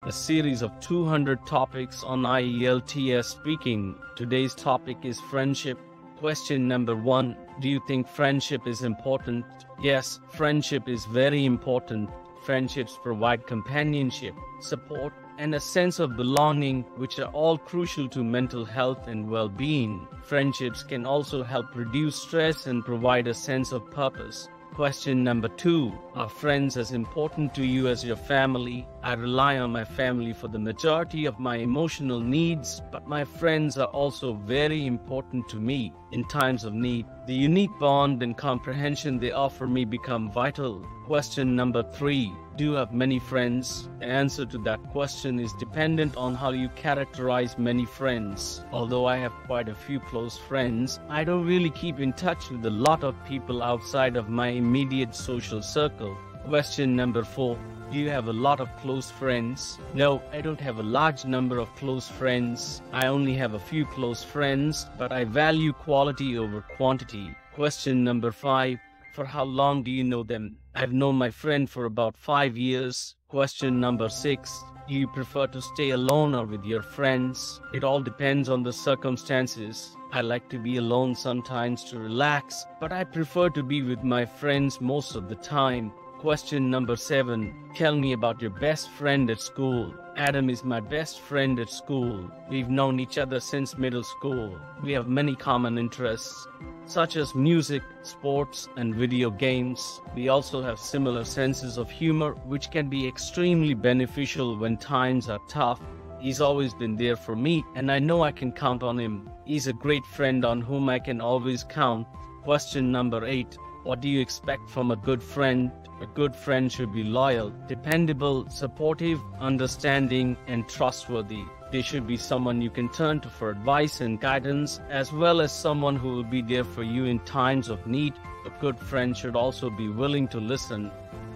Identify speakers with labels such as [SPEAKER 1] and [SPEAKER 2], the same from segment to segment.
[SPEAKER 1] a series of 200 topics on IELTS speaking. Today's topic is friendship. Question number 1. Do you think friendship is important? Yes, friendship is very important. Friendships provide companionship, support, and a sense of belonging, which are all crucial to mental health and well-being. Friendships can also help reduce stress and provide a sense of purpose. Question number 2. Are friends as important to you as your family? I rely on my family for the majority of my emotional needs, but my friends are also very important to me. In times of need, the unique bond and comprehension they offer me become vital. Question number 3. Do you have many friends? The answer to that question is dependent on how you characterize many friends. Although I have quite a few close friends, I don't really keep in touch with a lot of people outside of my immediate social circle. Question number 4. Do you have a lot of close friends? No, I don't have a large number of close friends. I only have a few close friends, but I value quality over quantity. Question number 5. For how long do you know them? I've known my friend for about 5 years. Question number 6. Do you prefer to stay alone or with your friends? It all depends on the circumstances. I like to be alone sometimes to relax, but I prefer to be with my friends most of the time. Question number 7. Tell me about your best friend at school. Adam is my best friend at school. We've known each other since middle school. We have many common interests, such as music, sports, and video games. We also have similar senses of humor, which can be extremely beneficial when times are tough. He's always been there for me, and I know I can count on him. He's a great friend on whom I can always count. Question number 8. What do you expect from a good friend? A good friend should be loyal, dependable, supportive, understanding, and trustworthy. They should be someone you can turn to for advice and guidance, as well as someone who will be there for you in times of need. A good friend should also be willing to listen,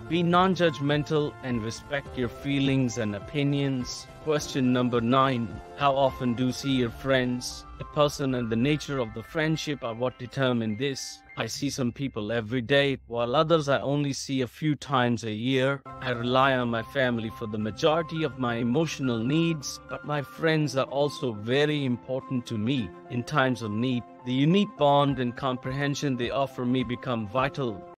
[SPEAKER 1] be non-judgmental, and respect your feelings and opinions. Question number 9. How often do you see your friends? The person and the nature of the friendship are what determine this. I see some people every day, while others I only see a few times a year. I rely on my family for the majority of my emotional needs, but my friends are also very important to me. In times of need, the unique bond and comprehension they offer me become vital.